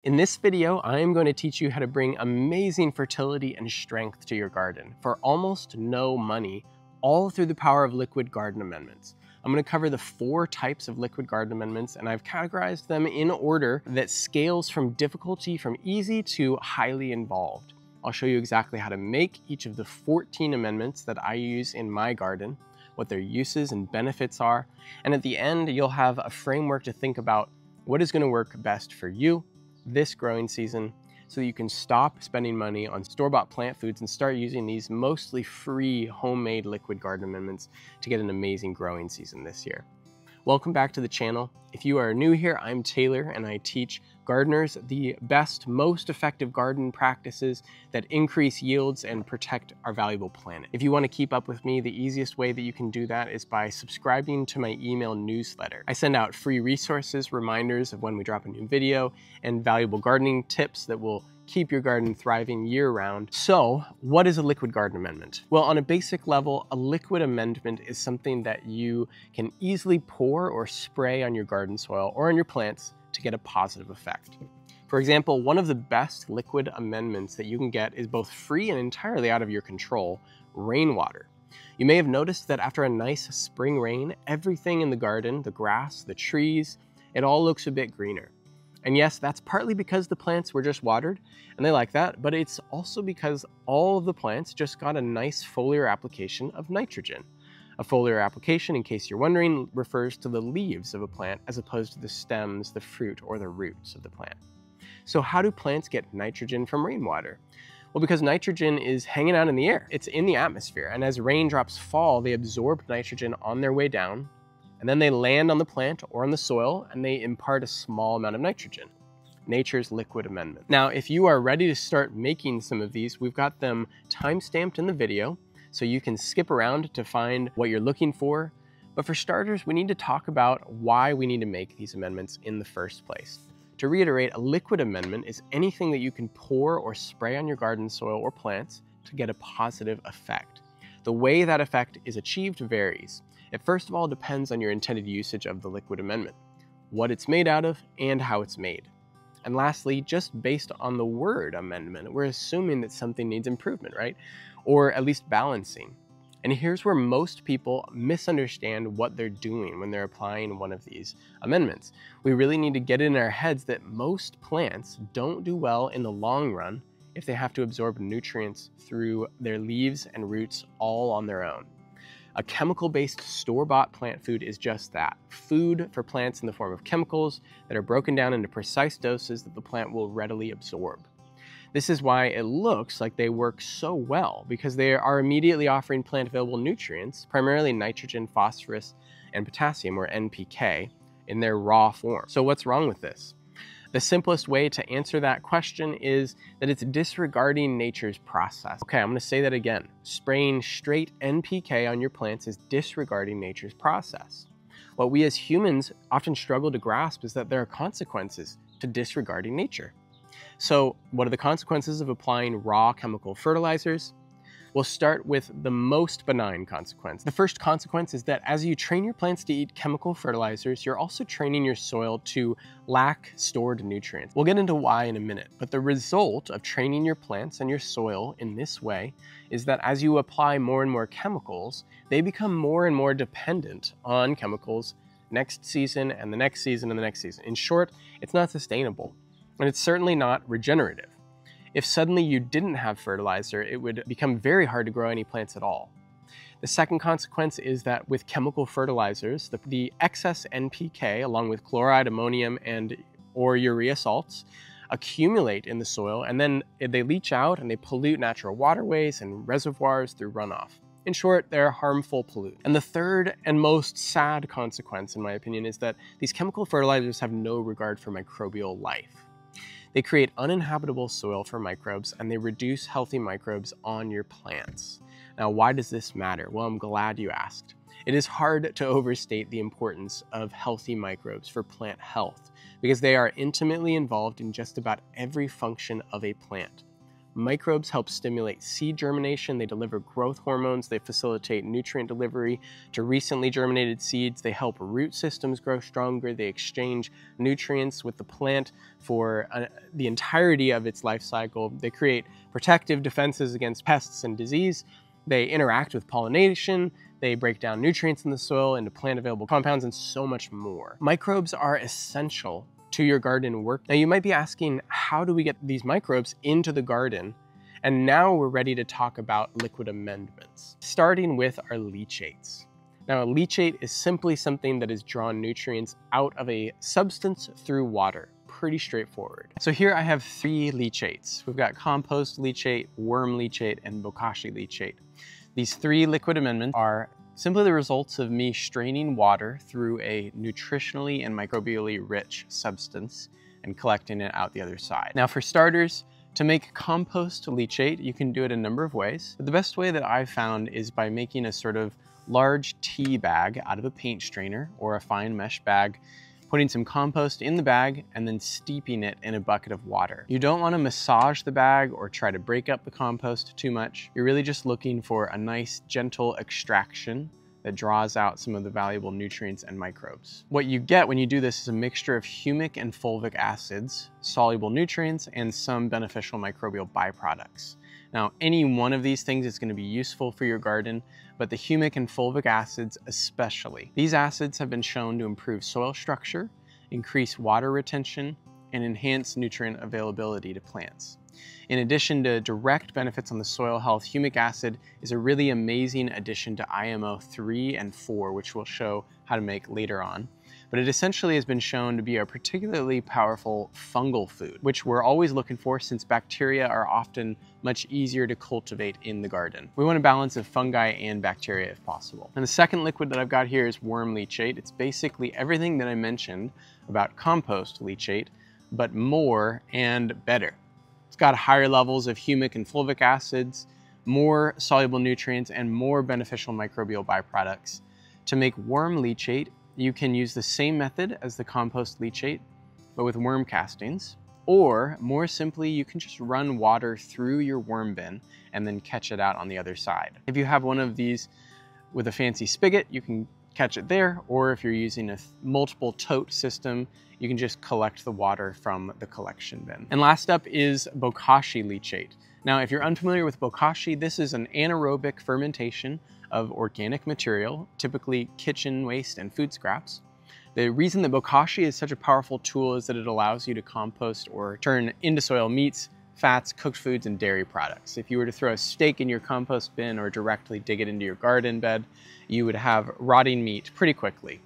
In this video, I am going to teach you how to bring amazing fertility and strength to your garden for almost no money, all through the power of liquid garden amendments. I'm going to cover the 4 types of liquid garden amendments, and I've categorized them in order that scales from difficulty from easy to highly involved. I'll show you exactly how to make each of the 14 amendments that I use in my garden, what their uses and benefits are, and at the end, you'll have a framework to think about what is going to work best for you this growing season, so that you can stop spending money on store-bought plant foods and start using these mostly free homemade liquid garden amendments to get an amazing growing season this year. Welcome back to the channel. If you are new here, I'm Taylor and I teach gardeners the best, most effective garden practices that increase yields and protect our valuable planet. If you want to keep up with me, the easiest way that you can do that is by subscribing to my email newsletter. I send out free resources, reminders of when we drop a new video, and valuable gardening tips that will keep your garden thriving year-round. So, what is a liquid garden amendment? Well, on a basic level, a liquid amendment is something that you can easily pour or spray on your garden soil or on your plants to get a positive effect. For example, one of the best liquid amendments that you can get is both free and entirely out of your control: rainwater. You may have noticed that after a nice spring rain, everything in the garden, the grass, the trees, it all looks a bit greener. And yes, that's partly because the plants were just watered and they like that, but it's also because all of the plants just got a nice foliar application of nitrogen. A foliar application, in case you're wondering, refers to the leaves of a plant as opposed to the stems, the fruit, or the roots of the plant. So how do plants get nitrogen from rainwater? Well, because nitrogen is hanging out in the air. It's in the atmosphere, and as raindrops fall, they absorb nitrogen on their way down, and then they land on the plant or on the soil and they impart a small amount of nitrogen. Nature's liquid amendment. Now, if you are ready to start making some of these, we've got them time-stamped in the video, so you can skip around to find what you're looking for. But for starters, we need to talk about why we need to make these amendments in the first place. To reiterate, a liquid amendment is anything that you can pour or spray on your garden soil or plants to get a positive effect. The way that effect is achieved varies. It first of all depends on your intended usage of the liquid amendment, what it's made out of, and how it's made. And lastly, just based on the word amendment, we're assuming that something needs improvement, right? Or at least balancing. And here's where most people misunderstand what they're doing when they're applying one of these amendments. We really need to get it in our heads that most plants don't do well in the long run if they have to absorb nutrients through their leaves and roots all on their own. A chemical-based store-bought plant food is just that, food for plants in the form of chemicals that are broken down into precise doses that the plant will readily absorb. This is why it looks like they work so well, because they are immediately offering plant-available nutrients, primarily nitrogen, phosphorus, and potassium, or NPK, in their raw form. So what's wrong with this? The simplest way to answer that question is that it's disregarding nature's process. Okay, I'm going to say that again. Spraying straight NPK on your plants is disregarding nature's process. What we as humans often struggle to grasp is that there are consequences to disregarding nature. So what are the consequences of applying raw chemical fertilizers? We'll start with the most benign consequence. The first consequence is that as you train your plants to eat chemical fertilizers, you're also training your soil to lack stored nutrients. We'll get into why in a minute, but the result of training your plants and your soil in this way is that as you apply more and more chemicals, they become more and more dependent on chemicals next season and the next season and the next season. In short, it's not sustainable, and it's certainly not regenerative. If suddenly you didn't have fertilizer, it would become very hard to grow any plants at all. The second consequence is that with chemical fertilizers, the excess NPK, along with chloride, ammonium, or urea salts, accumulate in the soil, and then they leach out and they pollute natural waterways and reservoirs through runoff. In short, they're harmful pollutants. And the third and most sad consequence, in my opinion, is that these chemical fertilizers have no regard for microbial life. They create uninhabitable soil for microbes, and they reduce healthy microbes on your plants. Now, why does this matter? Well, I'm glad you asked. It is hard to overstate the importance of healthy microbes for plant health, because they are intimately involved in just about every function of a plant. Microbes help stimulate seed germination, they deliver growth hormones, they facilitate nutrient delivery to recently germinated seeds, they help root systems grow stronger, they exchange nutrients with the plant for the entirety of its life cycle, they create protective defenses against pests and disease, they interact with pollination, they break down nutrients in the soil into plant-available compounds, and so much more. Microbes are essential to your garden work. Now you might be asking, how do we get these microbes into the garden? And now we're ready to talk about liquid amendments, starting with our leachates. Now a leachate is simply something that has drawn nutrients out of a substance through water. Pretty straightforward. So here I have 3 leachates. We've got Compost Leachate, Worm Leachate, and Bokashi Leachate. These 3 liquid amendments are simply the results of me straining water through a nutritionally and microbially rich substance and collecting it out the other side. Now for starters, to make compost leachate, you can do it a number of ways. But the best way that I've found is by making a sort of large tea bag out of a paint strainer or a fine mesh bag, putting some compost in the bag and then steeping it in a bucket of water. You don't want to massage the bag or try to break up the compost too much. You're really just looking for a nice gentle extraction that draws out some of the valuable nutrients and microbes. What you get when you do this is a mixture of humic and fulvic acids, soluble nutrients, and some beneficial microbial byproducts. Now, any one of these things is going to be useful for your garden, but the humic and fulvic acids especially. These acids have been shown to improve soil structure, increase water retention, and enhance nutrient availability to plants. In addition to direct benefits on the soil health, humic acid is a really amazing addition to IMO 3 and 4, which we'll show how to make later on. But it essentially has been shown to be a particularly powerful fungal food, which we're always looking for since bacteria are often much easier to cultivate in the garden. We want a balance of fungi and bacteria if possible. And the second liquid that I've got here is worm leachate. It's basically everything that I mentioned about compost leachate, but more and better. It's got higher levels of humic and fulvic acids, more soluble nutrients, and more beneficial microbial byproducts. To make worm leachate, you can use the same method as the compost leachate, but with worm castings, or more simply, you can just run water through your worm bin and then catch it out on the other side. If you have one of these with a fancy spigot, you can catch it there, or if you're using a multiple tote system, you can just collect the water from the collection bin. And last up is Bokashi Leachate. Now, if you're unfamiliar with Bokashi, this is an anaerobic fermentation of organic material, typically kitchen waste and food scraps. The reason that Bokashi is such a powerful tool is that it allows you to compost or turn into soil meats, fats, cooked foods, and dairy products. If you were to throw a steak in your compost bin or directly dig it into your garden bed, you would have rotting meat pretty quickly.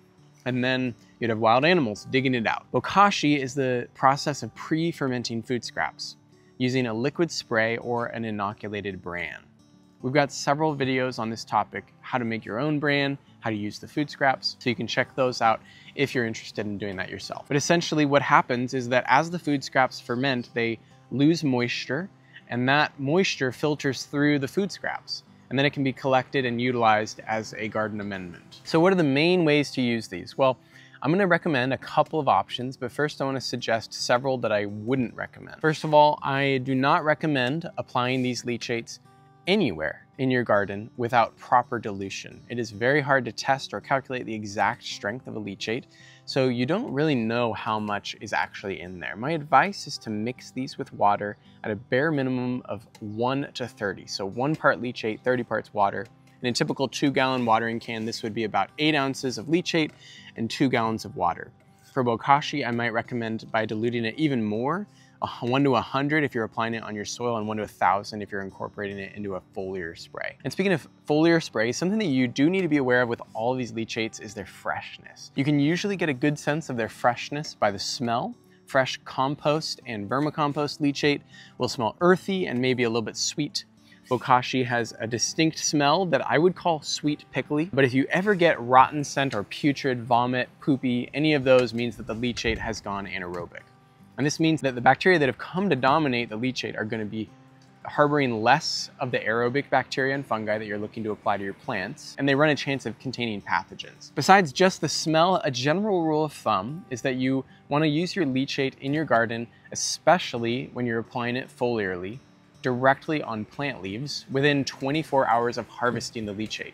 And then you'd have wild animals digging it out. Bokashi is the process of pre-fermenting food scraps using a liquid spray or an inoculated bran. We've got several videos on this topic, how to make your own bran, how to use the food scraps, so you can check those out if you're interested in doing that yourself. But essentially what happens is that as the food scraps ferment, they lose moisture, and that moisture filters through the food scraps, and then it can be collected and utilized as a garden amendment. So what are the main ways to use these? Well, I'm going to recommend a couple of options, but first I want to suggest several that I wouldn't recommend. First of all, I do not recommend applying these leachates anywhere in your garden without proper dilution. It is very hard to test or calculate the exact strength of a leachate, so you don't really know how much is actually in there. My advice is to mix these with water at a bare minimum of 1 to 30. So 1 part leachate, 30 parts water. In a typical 2-gallon watering can, this would be about 8 ounces of leachate and 2 gallons of water. For Bokashi, I might recommend by diluting it even more, 1 to 100 if you're applying it on your soil, and 1 to 1,000 if you're incorporating it into a foliar spray. And speaking of foliar spray, something that you do need to be aware of with all of these leachates is their freshness. You can usually get a good sense of their freshness by the smell. Fresh compost and vermicompost leachate will smell earthy and maybe a little bit sweet. Bokashi has a distinct smell that I would call sweet pickly, but if you ever get rotten scent or putrid, vomit, poopy, any of those means that the leachate has gone anaerobic. And this means that the bacteria that have come to dominate the leachate are going to be harboring less of the aerobic bacteria and fungi that you're looking to apply to your plants, and they run a chance of containing pathogens. Besides just the smell, a general rule of thumb is that you want to use your leachate in your garden, especially when you're applying it foliarly, directly on plant leaves within 24 hours of harvesting the leachate.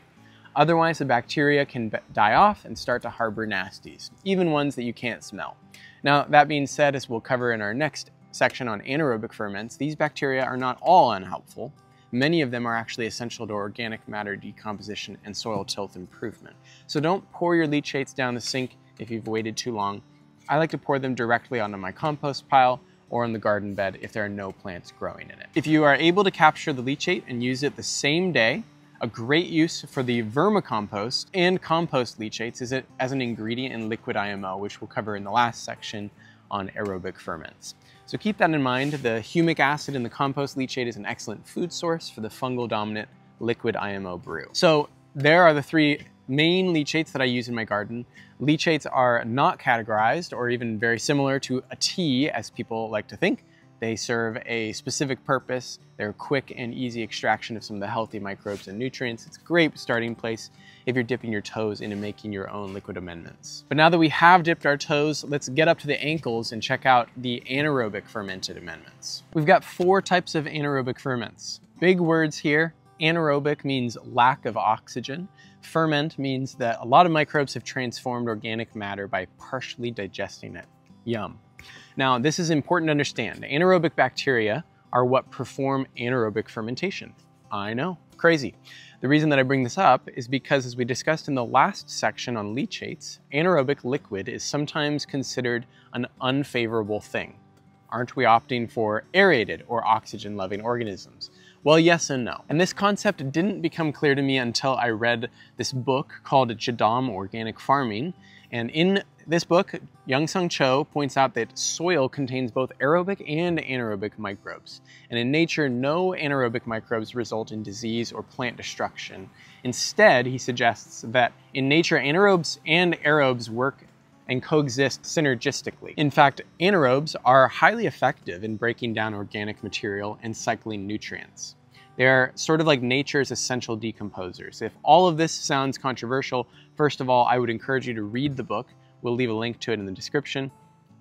Otherwise, the bacteria can die off and start to harbor nasties, even ones that you can't smell. Now, that being said, as we'll cover in our next section on anaerobic ferments, these bacteria are not all unhelpful. Many of them are actually essential to organic matter decomposition and soil tilth improvement. So don't pour your leachates down the sink if you've waited too long. I like to pour them directly onto my compost pile or in the garden bed if there are no plants growing in it. If you are able to capture the leachate and use it the same day, a great use for the vermicompost and compost leachates is it as an ingredient in Liquid IMO, which we'll cover in the last section on aerobic ferments. So keep that in mind. The humic acid in the compost leachate is an excellent food source for the fungal dominant Liquid IMO brew. So there are the three main leachates that I use in my garden. Leachates are not categorized or even very similar to a tea as people like to think. They serve a specific purpose. They're quick and easy extraction of some of the healthy microbes and nutrients. It's a great starting place if you're dipping your toes into making your own liquid amendments. But now that we have dipped our toes, let's get up to the ankles and check out the anaerobic fermented amendments. We've got 4 types of anaerobic ferments. Big words here. Anaerobic means lack of oxygen. Ferment means that a lot of microbes have transformed organic matter by partially digesting it. Yum. Now, this is important to understand. Anaerobic bacteria are what perform anaerobic fermentation. I know, crazy. The reason that I bring this up is because, as we discussed in the last section on leachates, anaerobic liquid is sometimes considered an unfavorable thing. Aren't we opting for aerated or oxygen-loving organisms? Well, yes and no. And this concept didn't become clear to me until I read this book called JADAM, Organic Farming. And in this book, Young-Sung Cho points out that soil contains both aerobic and anaerobic microbes. And in nature, no anaerobic microbes result in disease or plant destruction. Instead, he suggests that in nature, anaerobes and aerobes work and coexist synergistically. In fact, anaerobes are highly effective in breaking down organic material and cycling nutrients. They're sort of like nature's essential decomposers. If all of this sounds controversial, first of all, I would encourage you to read the book. We'll leave a link to it in the description.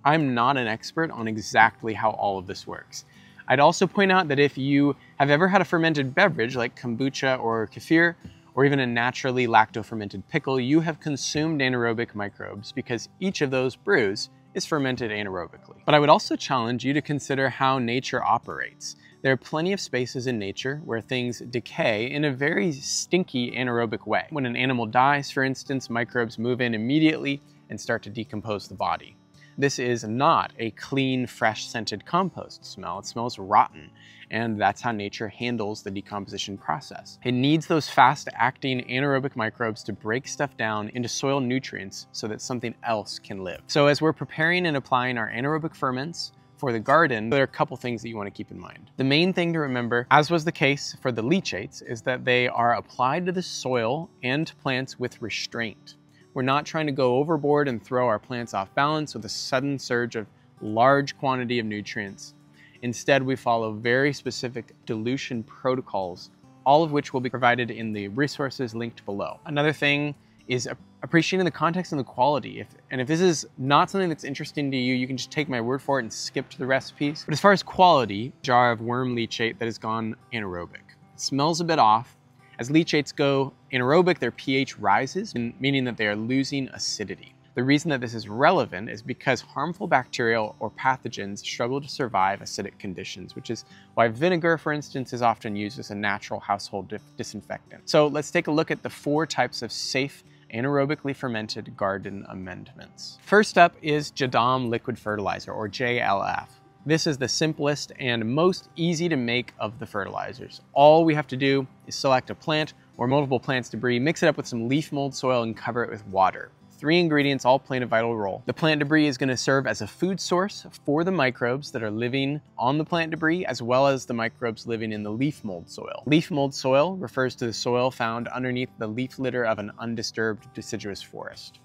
I'm not an expert on exactly how all of this works. I'd also point out that if you have ever had a fermented beverage like kombucha or kefir, or even a naturally lacto-fermented pickle, you have consumed anaerobic microbes because each of those brews is fermented anaerobically. But I would also challenge you to consider how nature operates. There are plenty of spaces in nature where things decay in a very stinky anaerobic way. When an animal dies, for instance, microbes move in immediately and start to decompose the body. This is not a clean, fresh scented compost smell. It smells rotten, and that's how nature handles the decomposition process. It needs those fast-acting anaerobic microbes to break stuff down into soil nutrients so that something else can live. So as we're preparing and applying our anaerobic ferments for the garden, there are a couple things that you want to keep in mind. The main thing to remember, as was the case for the leachates, is that they are applied to the soil and plants with restraint. We're not trying to go overboard and throw our plants off balance with a sudden surge of large quantity of nutrients. Instead, we follow very specific dilution protocols, all of which will be provided in the resources linked below. Another thing is appreciating the context and the quality. If this is not something that's interesting to you, you can just take my word for it and skip to the recipes. But as far as quality, jar of worm leachate that has gone anaerobic. It smells a bit off. As leachates go anaerobic, their pH rises, meaning that they are losing acidity. The reason that this is relevant is because harmful bacteria or pathogens struggle to survive acidic conditions, which is why vinegar, for instance, is often used as a natural household disinfectant. So let's take a look at the 4 types of safe anaerobically fermented garden amendments. First up is JADAM liquid fertilizer, or JLF. This is the simplest and most easy to make of the fertilizers. All we have to do is select a plant or multiple plants debris, mix it up with some leaf mold soil, and cover it with water. 3 ingredients all playing a vital role. The plant debris is going to serve as a food source for the microbes that are living on the plant debris, as well as the microbes living in the leaf mold soil. Leaf mold soil refers to the soil found underneath the leaf litter of an undisturbed deciduous forest.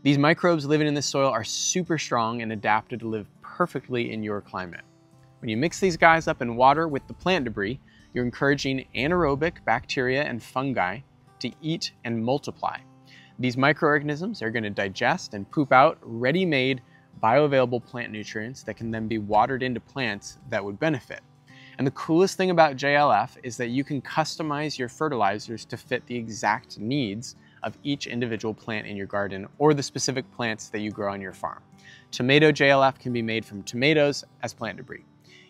These microbes living in this soil are super strong and adapted to live perfectly in your climate. When you mix these guys up in water with the plant debris, you're encouraging anaerobic bacteria and fungi to eat and multiply. These microorganisms are going to digest and poop out ready-made bioavailable plant nutrients that can then be watered into plants that would benefit. And the coolest thing about JLF is that you can customize your fertilizers to fit the exact needs of each individual plant in your garden or the specific plants that you grow on your farm. Tomato JLF can be made from tomatoes as plant debris.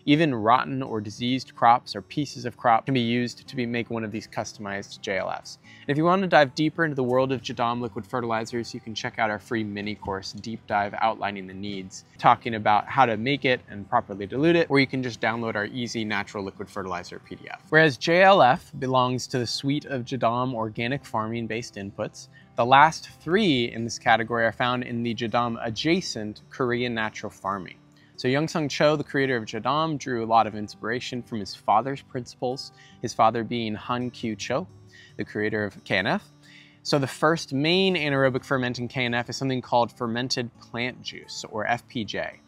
Even rotten or diseased crops or pieces of crop can be used to make one of these customized JLFs. And if you want to dive deeper into the world of JADAM liquid fertilizers, you can check out our free mini course, Deep Dive Outlining the Needs, talking about how to make it and properly dilute it, or you can just download our easy natural liquid fertilizer PDF. Whereas JLF belongs to the suite of JADAM organic farming based inputs, the last three in this category are found in the JADAM adjacent Korean natural farming. So Youngsung Cho, the creator of JADAM, drew a lot of inspiration from his father's principles, his father being Han Kyu Cho, the creator of KNF. So the first main anaerobic ferment in KNF is something called fermented plant juice, or FPJ.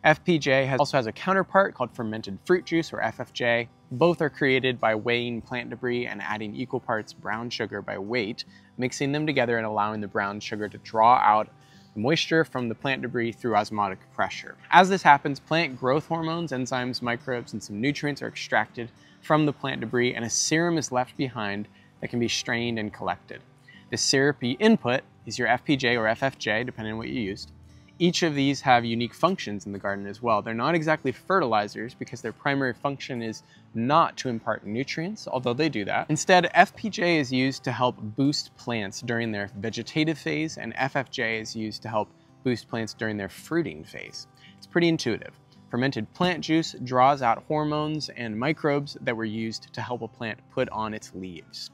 FPJ also has a counterpart called fermented fruit juice, or FFJ. Both are created by weighing plant debris and adding equal parts brown sugar by weight, mixing them together and allowing the brown sugar to draw out moisture from the plant debris through osmotic pressure. As this happens, plant growth hormones, enzymes, microbes, and some nutrients are extracted from the plant debris, and a serum is left behind that can be strained and collected. The syrupy input is your FPJ or FFJ, depending on what you used. Each of these have unique functions in the garden as well. They're not exactly fertilizers because their primary function is not to impart nutrients, although they do that. Instead, FPJ is used to help boost plants during their vegetative phase, and FFJ is used to help boost plants during their fruiting phase. It's pretty intuitive. Fermented plant juice draws out hormones and microbes that were used to help a plant put on its leaves.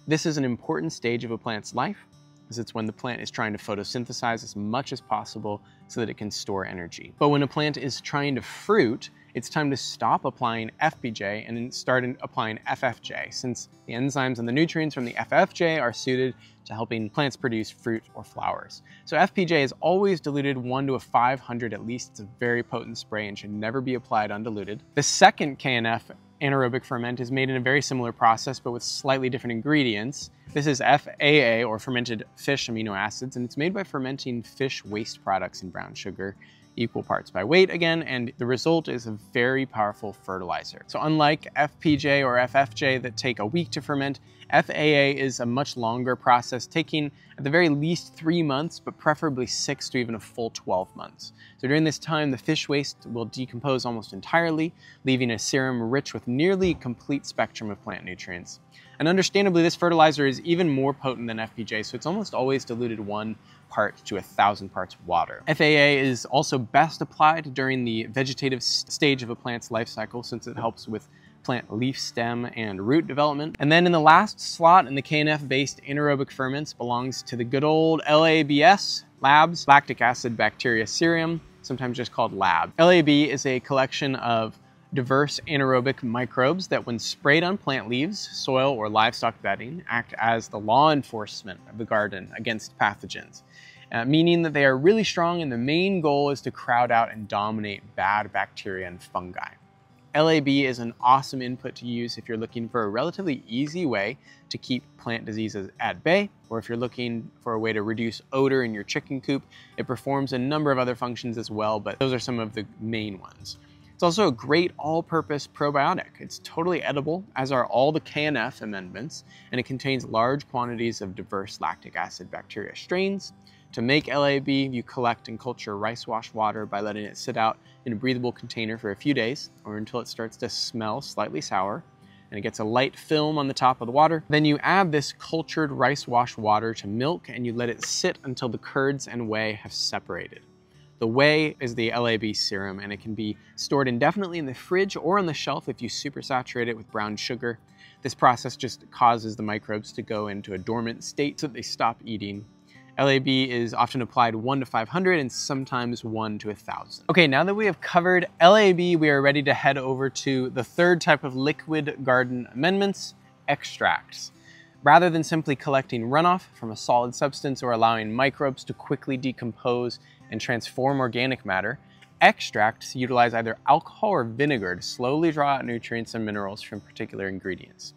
This is an important stage of a plant's life, as it's when the plant is trying to photosynthesize as much as possible so that it can store energy. But when a plant is trying to fruit, it's time to stop applying FPJ and start applying FFJ, since the enzymes and the nutrients from the FFJ are suited to helping plants produce fruit or flowers. So FPJ is always diluted 1 to a 500 at least. It's a very potent spray and should never be applied undiluted. The second KNF anaerobic ferment is made in a very similar process, but with slightly different ingredients. This is FAA, or fermented fish amino acids, and it's made by fermenting fish waste products in brown sugar, equal parts by weight again, and the result is a very powerful fertilizer. So unlike FPJ or FFJ that take a week to ferment, FAA is a much longer process, taking at the very least 3 months, but preferably 6 to even a full 12 months. So during this time, the fish waste will decompose almost entirely, leaving a serum rich with nearly a complete spectrum of plant nutrients. And understandably, this fertilizer is even more potent than FPJ, so it's almost always diluted 1 part to 1,000 parts water. FAA is also best applied during the vegetative stage of a plant's life cycle, since it helps with plant leaf stem and root development. And then in the last slot in the KNF-based anaerobic ferments belongs to the good old LABS, Labs, Lactic Acid Bacteria Serum, sometimes just called LAB. LAB is a collection of diverse anaerobic microbes that, when sprayed on plant leaves, soil, or livestock bedding, act as the law enforcement of the garden against pathogens, meaning that they are really strong, and the main goal is to crowd out and dominate bad bacteria and fungi. LAB is an awesome input to use if you're looking for a relatively easy way to keep plant diseases at bay, or if you're looking for a way to reduce odor in your chicken coop. It performs a number of other functions as well, but those are some of the main ones. It's also a great all-purpose probiotic. It's totally edible, as are all the KNF amendments, and it contains large quantities of diverse lactic acid bacteria strains. To make LAB, you collect and culture rice wash water by letting it sit out in a breathable container for a few days, or until it starts to smell slightly sour, and it gets a light film on the top of the water. Then you add this cultured rice wash water to milk, and you let it sit until the curds and whey have separated. The whey is the LAB serum, and it can be stored indefinitely in the fridge or on the shelf if you supersaturate it with brown sugar. This process just causes the microbes to go into a dormant state so that they stop eating. LAB is often applied 1 to 500 and sometimes 1 to 1,000. Okay, now that we have covered LAB, we are ready to head over to the third type of liquid garden amendments, extracts. Rather than simply collecting runoff from a solid substance or allowing microbes to quickly decompose and transform organic matter, extracts utilize either alcohol or vinegar to slowly draw out nutrients and minerals from particular ingredients.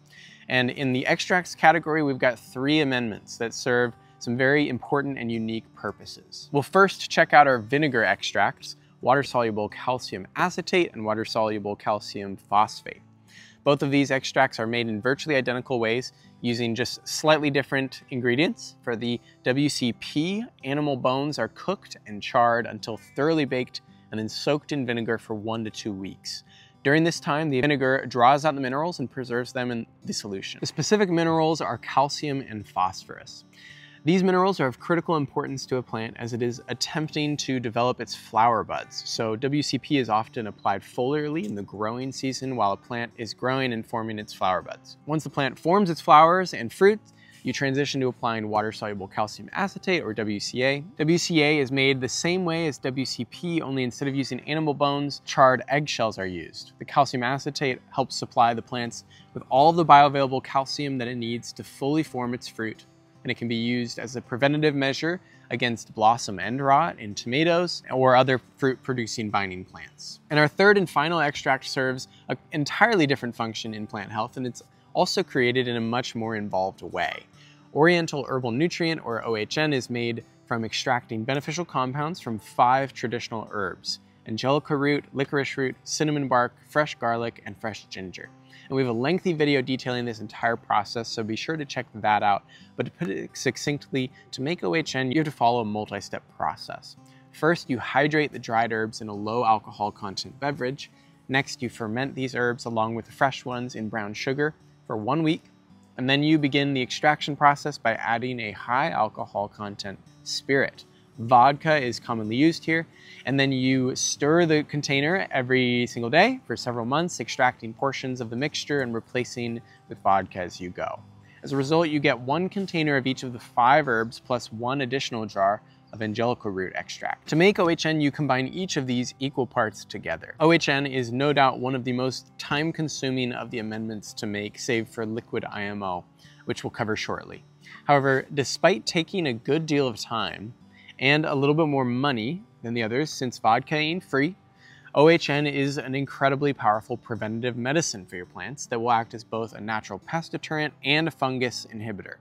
And in the extracts category, we've got 3 amendments that serve some very important and unique purposes. We'll first check out our vinegar extracts, water-soluble calcium acetate and water-soluble calcium phosphate. Both of these extracts are made in virtually identical ways using just slightly different ingredients. For the WCP, animal bones are cooked and charred until thoroughly baked and then soaked in vinegar for 1 to 2 weeks. During this time, the vinegar draws out the minerals and preserves them in the solution. The specific minerals are calcium and phosphorus. These minerals are of critical importance to a plant as it is attempting to develop its flower buds. So WCP is often applied foliarly in the growing season while a plant is growing and forming its flower buds. Once the plant forms its flowers and fruit, you transition to applying water-soluble calcium acetate, or WCA. WCA is made the same way as WCP, only instead of using animal bones, charred eggshells are used. The calcium acetate helps supply the plants with all of the bioavailable calcium that it needs to fully form its fruit, and it can be used as a preventative measure against blossom end rot in tomatoes or other fruit-producing binding plants. And our third and final extract serves an entirely different function in plant health, and it's also created in a much more involved way. Oriental herbal nutrient, or OHN, is made from extracting beneficial compounds from 5 traditional herbs: angelica root, licorice root, cinnamon bark, fresh garlic, and fresh ginger. And we have a lengthy video detailing this entire process, so be sure to check that out. But to put it succinctly, to make OHN, you have to follow a multi-step process. First, you hydrate the dried herbs in a low alcohol content beverage. Next, you ferment these herbs along with the fresh ones in brown sugar for 1 week. And then you begin the extraction process by adding a high alcohol content spirit. Vodka is commonly used here, and then you stir the container every single day for several months, extracting portions of the mixture and replacing with vodka as you go. As a result, you get 1 container of each of the 5 herbs plus 1 additional jar of angelica root extract. To make OHN, you combine each of these equal parts together. OHN is no doubt one of the most time-consuming of the amendments to make, save for Liquid IMO, which we'll cover shortly. However, despite taking a good deal of time and a little bit more money than the others, since vodka ain't free, OHN is an incredibly powerful preventative medicine for your plants that will act as both a natural pest deterrent and a fungus inhibitor.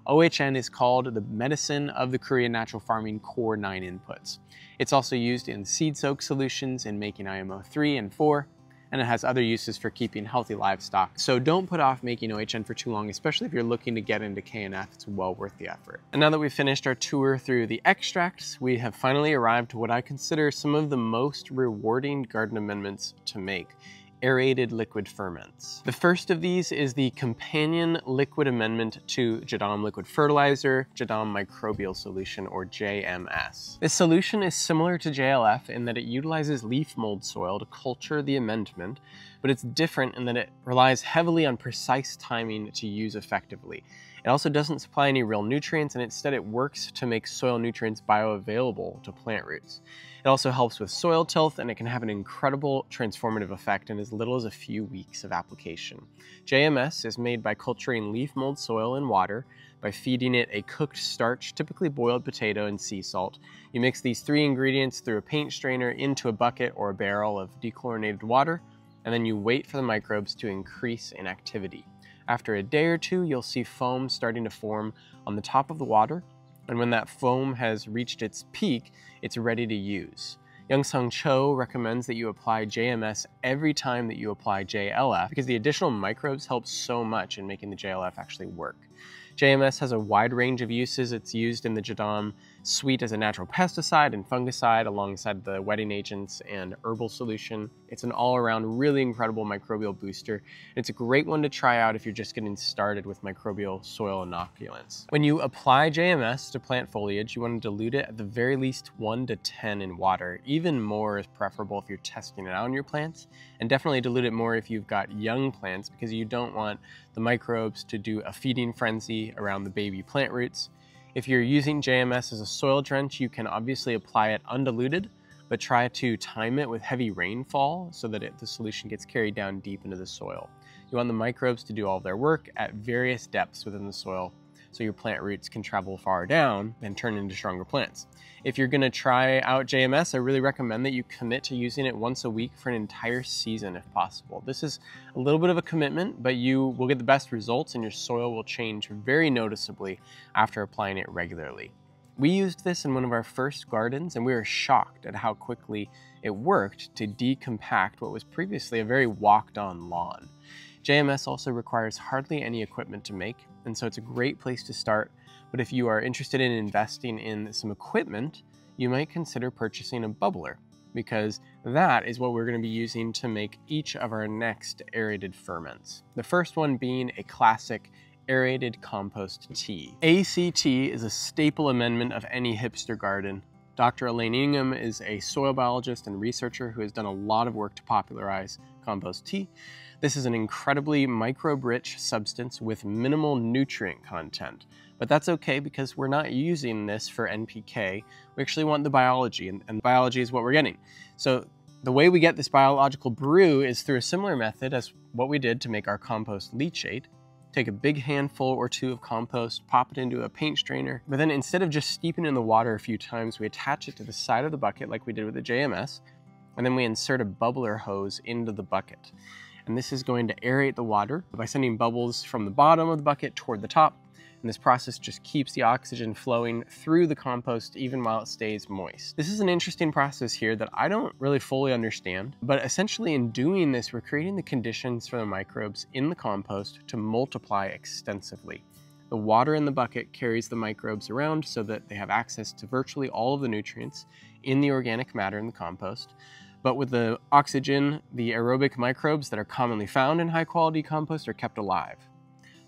OHN is called the medicine of the Korean natural farming core 9 inputs. It's also used in seed soak solutions in making IMO 3 and 4, and it has other uses for keeping healthy livestock. So don't put off making OHN for too long, especially if you're looking to get into KNF. It's well worth the effort. And now that we've finished our tour through the extracts, we have finally arrived to what I consider some of the most rewarding garden amendments to make: aerated liquid ferments. The first of these is the companion liquid amendment to JADAM liquid fertilizer, JADAM microbial solution, or JMS. This solution is similar to JLF in that it utilizes leaf mold soil to culture the amendment, but it's different in that it relies heavily on precise timing to use effectively. It also doesn't supply any real nutrients, and instead it works to make soil nutrients bioavailable to plant roots. It also helps with soil tilth, and it can have an incredible transformative effect in as little as a few weeks of application. JMS is made by culturing leaf mold soil in water, by feeding it a cooked starch, typically boiled potato and sea salt. You mix these 3 ingredients through a paint strainer into a bucket or a barrel of dechlorinated water, and then you wait for the microbes to increase in activity. After a day or 2, you'll see foam starting to form on the top of the water, and when that foam has reached its peak, it's ready to use. Young-Sung Cho recommends that you apply JMS every time that you apply JLF because the additional microbes help so much in making the JLF actually work. JMS has a wide range of uses. It's used in the JADAM suite as a natural pesticide and fungicide alongside the wetting agents and herbal solution. It's an all-around really incredible microbial booster. And it's a great one to try out if you're just getting started with microbial soil inoculants. When you apply JMS to plant foliage, you want to dilute it at the very least 1 to 10 in water. Even more is preferable if you're testing it out on your plants, and definitely dilute it more if you've got young plants because you don't want the microbes to do a feeding frenzy around the baby plant roots. If you're using JMS as a soil drench, you can obviously apply it undiluted, but try to time it with heavy rainfall so that the solution gets carried down deep into the soil. You want the microbes to do all their work at various depths within the soil so your plant roots can travel far down and turn into stronger plants. If you're gonna try out JMS, I really recommend that you commit to using it once a week for an entire season if possible. This is a little bit of a commitment, but you will get the best results and your soil will change very noticeably after applying it regularly. We used this in one of our first gardens, and we were shocked at how quickly it worked to decompact what was previously a very walked-on lawn. JMS also requires hardly any equipment to make, and so it's a great place to start. But if you are interested in investing in some equipment, you might consider purchasing a bubbler, because that is what we're going to be using to make each of our next aerated ferments. The first one being a classic Aerated Compost Tea. ACT is a staple amendment of any hipster garden. Dr. Elaine Ingham is a soil biologist and researcher who has done a lot of work to popularize compost tea. This is an incredibly microbe-rich substance with minimal nutrient content. But that's okay because we're not using this for NPK. We actually want the biology, and biology is what we're getting. So the way we get this biological brew is through a similar method as what we did to make our compost leachate. Take a big handful or two of compost, pop it into a paint strainer, but then instead of just steeping it in the water a few times, we attach it to the side of the bucket like we did with the JMS, and then we insert a bubbler hose into the bucket. And this is going to aerate the water by sending bubbles from the bottom of the bucket toward the top. And this process just keeps the oxygen flowing through the compost even while it stays moist. This is an interesting process here that I don't really fully understand, but essentially in doing this, we're creating the conditions for the microbes in the compost to multiply extensively. The water in the bucket carries the microbes around so that they have access to virtually all of the nutrients in the organic matter in the compost. But with the oxygen, the aerobic microbes that are commonly found in high quality compost are kept alive.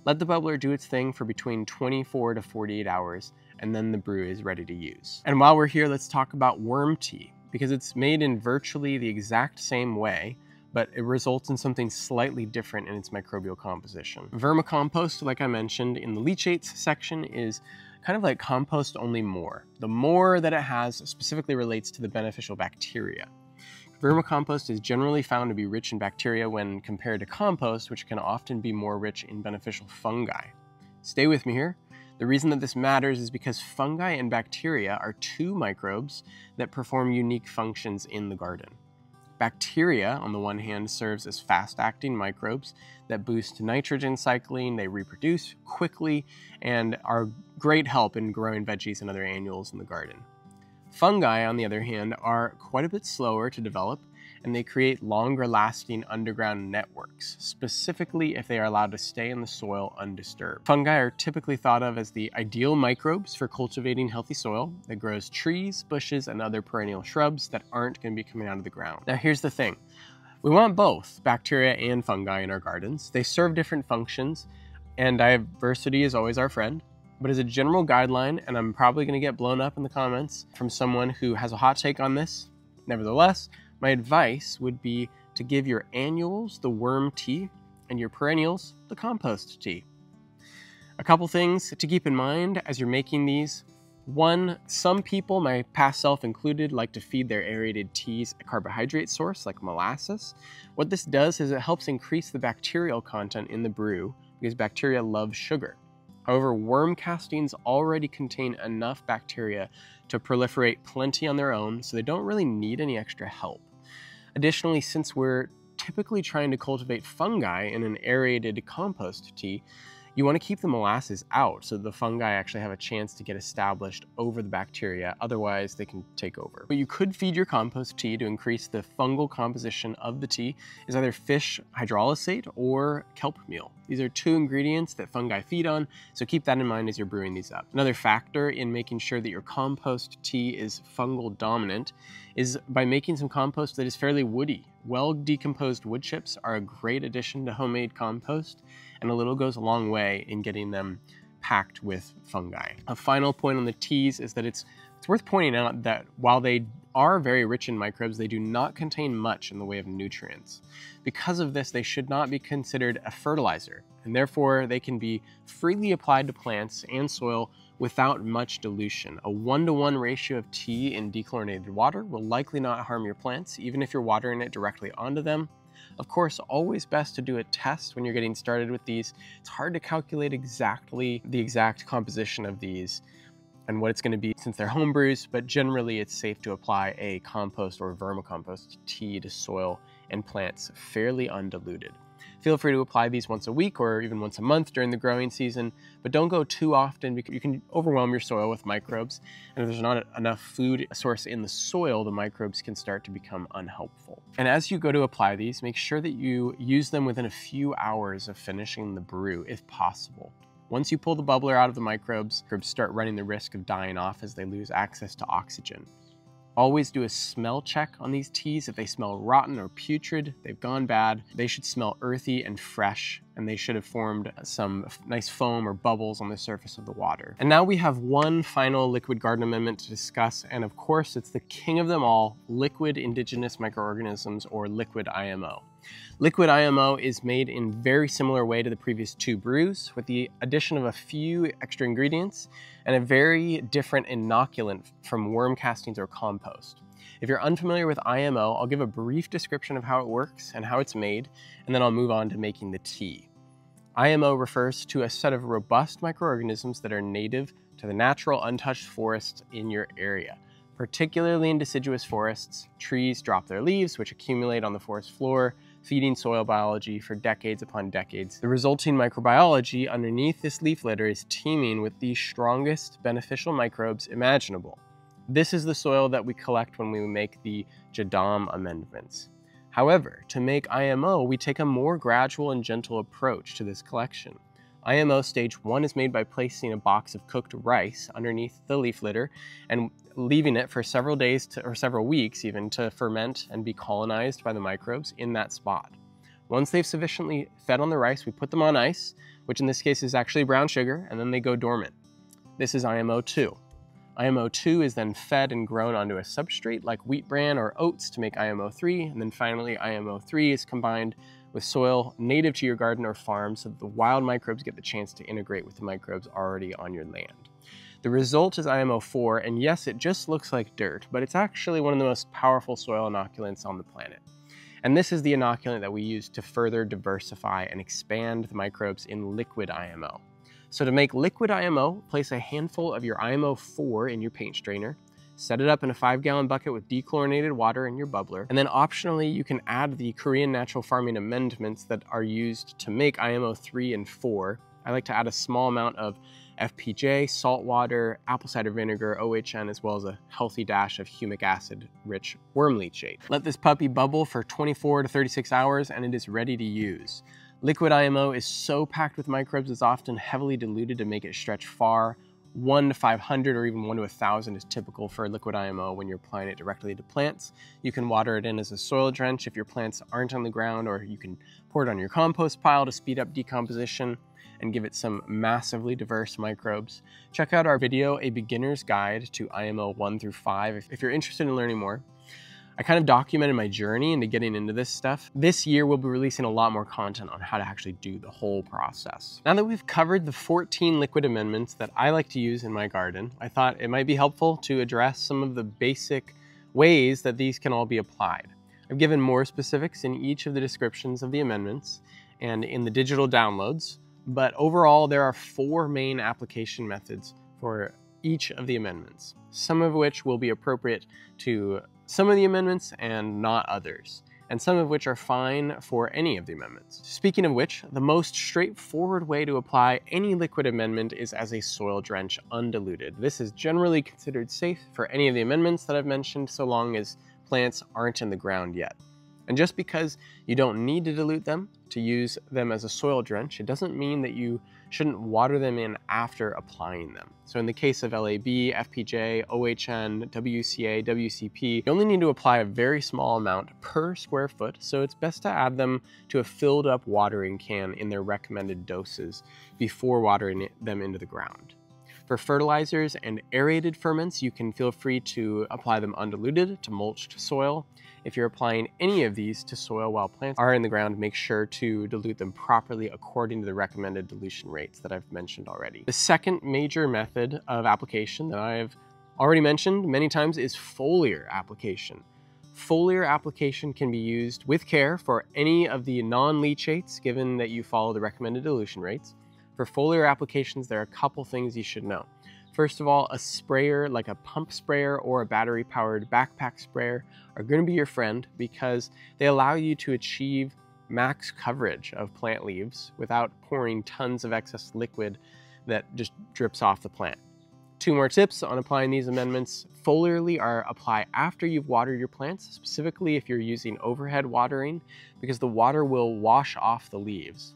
Let the bubbler do its thing for between 24 to 48 hours, and then the brew is ready to use. And while we're here, let's talk about worm tea, because it's made in virtually the exact same way, but it results in something slightly different in its microbial composition. Vermicompost, like I mentioned in the Leachates section, is kind of like compost, only more. The more that it has specifically relates to the beneficial bacteria. Vermicompost is generally found to be rich in bacteria when compared to compost, which can often be more rich in beneficial fungi. Stay with me here. The reason that this matters is because fungi and bacteria are two microbes that perform unique functions in the garden. Bacteria, on the one hand, serves as fast-acting microbes that boost nitrogen cycling, they reproduce quickly, and are great help in growing veggies and other annuals in the garden. Fungi, on the other hand, are quite a bit slower to develop, and they create longer-lasting underground networks, specifically if they are allowed to stay in the soil undisturbed. Fungi are typically thought of as the ideal microbes for cultivating healthy soil that grows trees, bushes, and other perennial shrubs that aren't going to be coming out of the ground. Now here's the thing. We want both bacteria and fungi in our gardens. They serve different functions, and diversity is always our friend. But as a general guideline, and I'm probably going to get blown up in the comments from someone who has a hot take on this, nevertheless, my advice would be to give your annuals the worm tea and your perennials the compost tea. A couple things to keep in mind as you're making these. One, some people, my past self included, like to feed their aerated teas a carbohydrate source like molasses. What this does is it helps increase the bacterial content in the brew because bacteria love sugar. However, worm castings already contain enough bacteria to proliferate plenty on their own, so they don't really need any extra help. Additionally, since we're typically trying to cultivate fungi in an aerated compost tea, you want to keep the molasses out so the fungi actually have a chance to get established over the bacteria, otherwise they can take over. What you could feed your compost tea to increase the fungal composition of the tea is either fish hydrolysate or kelp meal. These are two ingredients that fungi feed on, so keep that in mind as you're brewing these up. Another factor in making sure that your compost tea is fungal dominant is by making some compost that is fairly woody. Well-decomposed wood chips are a great addition to homemade compost, and a little goes a long way in getting them packed with fungi. A final point on the teas is that it's worth pointing out that while they are very rich in microbes, they do not contain much in the way of nutrients. Because of this, they should not be considered a fertilizer, and therefore they can be freely applied to plants and soil without much dilution. A 1-to-1 ratio of tea in dechlorinated water will likely not harm your plants, even if you're watering it directly onto them. Of course, always best to do a test when you're getting started with these. It's hard to calculate exactly the exact composition of these and what it's going to be since they're home brews, but generally it's safe to apply a compost or vermicompost tea to soil and plants fairly undiluted. Feel free to apply these once a week or even once a month during the growing season, but don't go too often because you can overwhelm your soil with microbes, and if there's not enough food source in the soil, the microbes can start to become unhelpful. And as you go to apply these, make sure that you use them within a few hours of finishing the brew, if possible. Once you pull the bubbler out of the microbes start running the risk of dying off as they lose access to oxygen. Always do a smell check on these teas. If they smell rotten or putrid, they've gone bad. They should smell earthy and fresh, and they should have formed some nice foam or bubbles on the surface of the water. And now we have one final liquid garden amendment to discuss, and of course it's the king of them all, liquid indigenous microorganisms, or Liquid IMO. Liquid IMO is made in very similar way to the previous two brews, with the addition of a few extra ingredients and a very different inoculant from worm castings or compost. If you're unfamiliar with IMO, I'll give a brief description of how it works and how it's made, and then I'll move on to making the tea. IMO refers to a set of robust microorganisms that are native to the natural untouched forests in your area. Particularly in deciduous forests, trees drop their leaves, which accumulate on the forest floor, feeding soil biology for decades upon decades. The resulting microbiology underneath this leaf litter is teeming with the strongest beneficial microbes imaginable. This is the soil that we collect when we make the JADAM amendments. However, to make IMO, we take a more gradual and gentle approach to this collection. IMO stage 1 is made by placing a box of cooked rice underneath the leaf litter and leaving it for several days or several weeks even to ferment and be colonized by the microbes in that spot. Once they've sufficiently fed on the rice, we put them on ice, which in this case is actually brown sugar, and then they go dormant. This is IMO 2. IMO 2 is then fed and grown onto a substrate like wheat bran or oats to make IMO 3, and then finally IMO 3 is combined with soil native to your garden or farm so that the wild microbes get the chance to integrate with the microbes already on your land. The result is IMO 4, and yes, it just looks like dirt, but it's actually one of the most powerful soil inoculants on the planet. And this is the inoculant that we use to further diversify and expand the microbes in liquid IMO. So to make liquid IMO, place a handful of your IMO 4 in your paint strainer, set it up in a 5-gallon bucket with dechlorinated water in your bubbler, and then optionally you can add the Korean natural farming amendments that are used to make IMO 3 and 4. I like to add a small amount of FPJ, salt water, apple cider vinegar, OHN, as well as a healthy dash of humic acid-rich worm leachate. Let this puppy bubble for 24 to 36 hours and it is ready to use. Liquid IMO is so packed with microbes it's often heavily diluted to make it stretch far. 1 to 500 or even 1 to 1,000 is typical for liquid IMO when you're applying it directly to plants. You can water it in as a soil drench if your plants aren't on the ground, or you can pour it on your compost pile to speed up decomposition and give it some massively diverse microbes. Check out our video, A Beginner's Guide to IMO 1 through 5, if you're interested in learning more. I kind of documented my journey into getting into this stuff. This year we'll be releasing a lot more content on how to actually do the whole process. Now that we've covered the 14 liquid amendments that I like to use in my garden, I thought it might be helpful to address some of the basic ways that these can all be applied. I've given more specifics in each of the descriptions of the amendments and in the digital downloads, but overall there are 4 main application methods for each of the amendments, some of which will be appropriate to some of the amendments and not others, and some of which are fine for any of the amendments. Speaking of which, the most straightforward way to apply any liquid amendment is as a soil drench undiluted. This is generally considered safe for any of the amendments that I've mentioned so long as plants aren't in the ground yet. And just because you don't need to dilute them to use them as a soil drench, it doesn't mean that you shouldn't water them in after applying them. So in the case of LAB, FPJ, OHN, WCA, WCP, you only need to apply a very small amount per square foot, so it's best to add them to a filled up watering can in their recommended doses before watering them into the ground. For fertilizers and aerated ferments, you can feel free to apply them undiluted to mulched soil. If you're applying any of these to soil while plants are in the ground, make sure to dilute them properly according to the recommended dilution rates that I've mentioned already. The second major method of application that I've already mentioned many times is foliar application. Foliar application can be used with care for any of the non-leachates, given that you follow the recommended dilution rates. For foliar applications, there are a couple things you should know. First of all, a sprayer like a pump sprayer or a battery-powered backpack sprayer are going to be your friend because they allow you to achieve max coverage of plant leaves without pouring tons of excess liquid that just drips off the plant. 2 more tips on applying these amendments foliarly are apply after you've watered your plants, specifically if you're using overhead watering, because the water will wash off the leaves.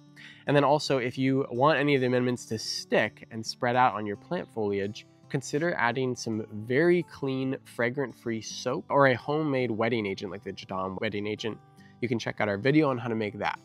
And then also, if you want any of the amendments to stick and spread out on your plant foliage, consider adding some very clean, fragrant-free soap or a homemade wetting agent like the JADAM wetting agent. You can check out our video on how to make that.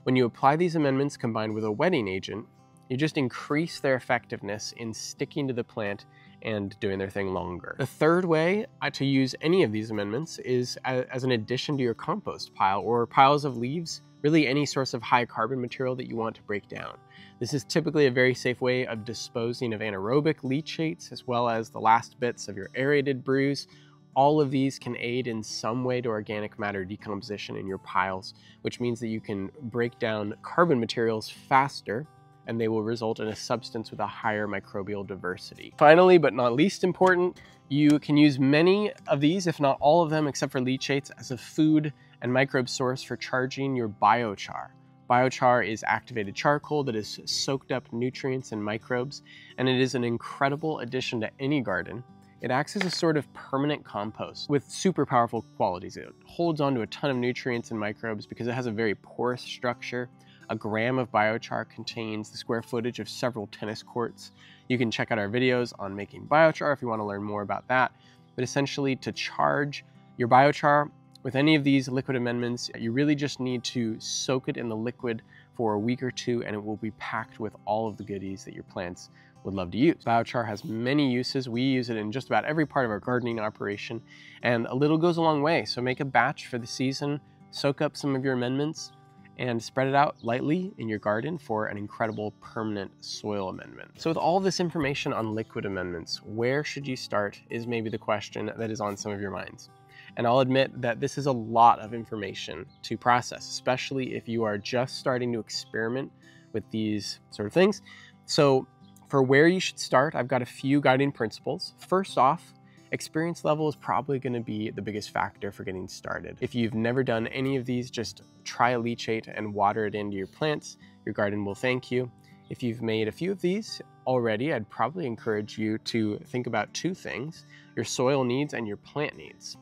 When you apply these amendments combined with a wetting agent, you just increase their effectiveness in sticking to the plant and doing their thing longer. The third way to use any of these amendments is as an addition to your compost pile or piles of leaves, really any source of high carbon material that you want to break down. This is typically a very safe way of disposing of anaerobic leachates as well as the last bits of your aerated brews. All of these can aid in some way to organic matter decomposition in your piles, which means that you can break down carbon materials faster and they will result in a substance with a higher microbial diversity. Finally, but not least important, you can use many of these, if not all of them, except for leachates, as a food and microbe source for charging your biochar. Biochar is activated charcoal that has soaked up nutrients and microbes, and it is an incredible addition to any garden. It acts as a sort of permanent compost with super powerful qualities. It holds onto a ton of nutrients and microbes because it has a very porous structure. A gram of biochar contains the square footage of several tennis courts. You can check out our videos on making biochar if you want to learn more about that. But essentially, to charge your biochar with any of these liquid amendments, you really just need to soak it in the liquid for a week or 2 and it will be packed with all of the goodies that your plants would love to use. Biochar has many uses. We use it in just about every part of our gardening operation, and a little goes a long way. So make a batch for the season, soak up some of your amendments, and spread it out lightly in your garden for an incredible permanent soil amendment. So with all this information on liquid amendments, where should you start is maybe the question that is on some of your minds. And I'll admit that this is a lot of information to process, especially if you are just starting to experiment with these sort of things. So for where you should start, I've got a few guiding principles. First off, experience level is probably going to be the biggest factor for getting started. If you've never done any of these, just try a leachate and water it into your plants. Your garden will thank you. If you've made a few of these already, I'd probably encourage you to think about 2 things, your soil needs and your plant needs.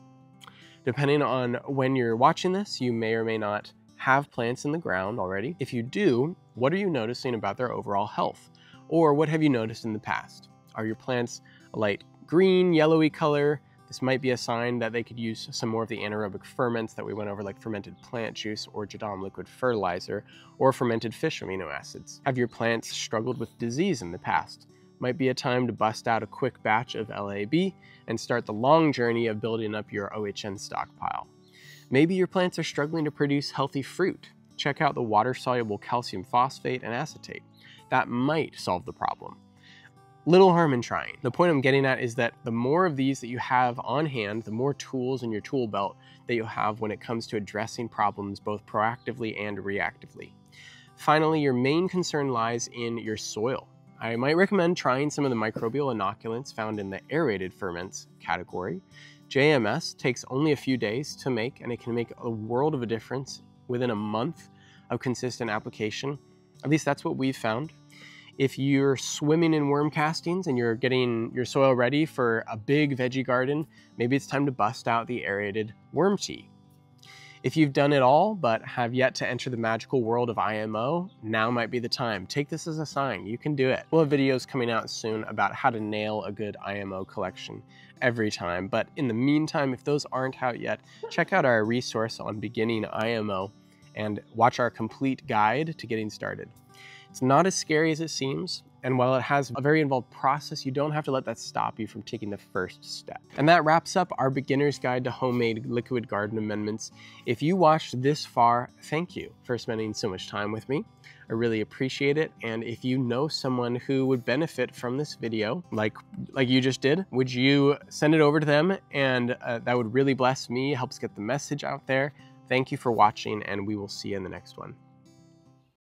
Depending on when you're watching this, you may or may not have plants in the ground already. If you do, what are you noticing about their overall health? Or what have you noticed in the past? Are your plants a light green, yellowy color? This might be a sign that they could use some more of the anaerobic ferments that we went over, like fermented plant juice or JADAM liquid fertilizer, or fermented fish amino acids. Have your plants struggled with disease in the past? Might be a time to bust out a quick batch of LAB and start the long journey of building up your OHN stockpile. Maybe your plants are struggling to produce healthy fruit. Check out the water-soluble calcium phosphate and acetate. That might solve the problem. Little harm in trying. The point I'm getting at is that the more of these that you have on hand, the more tools in your tool belt that you'll have when it comes to addressing problems both proactively and reactively. Finally, your main concern lies in your soil. I might recommend trying some of the microbial inoculants found in the Aerated Ferments category. JMS takes only a few days to make, and it can make a world of a difference within a month of consistent application. At least that's what we've found. If you're swimming in worm castings and you're getting your soil ready for a big veggie garden, maybe it's time to bust out the aerated worm tea. If you've done it all but have yet to enter the magical world of IMO, now might be the time. Take this as a sign, you can do it. We'll have videos coming out soon about how to nail a good IMO collection every time. But in the meantime, if those aren't out yet, check out our resource on beginning IMO and watch our complete guide to getting started. It's not as scary as it seems, and while it has a very involved process, you don't have to let that stop you from taking the first step. And that wraps up our beginner's guide to homemade liquid garden amendments. If you watched this far, thank you for spending so much time with me. I really appreciate it. And if you know someone who would benefit from this video, like you just did, would you send it over to them? And that would really bless me, helps get the message out there. Thank you for watching, and we will see you in the next one.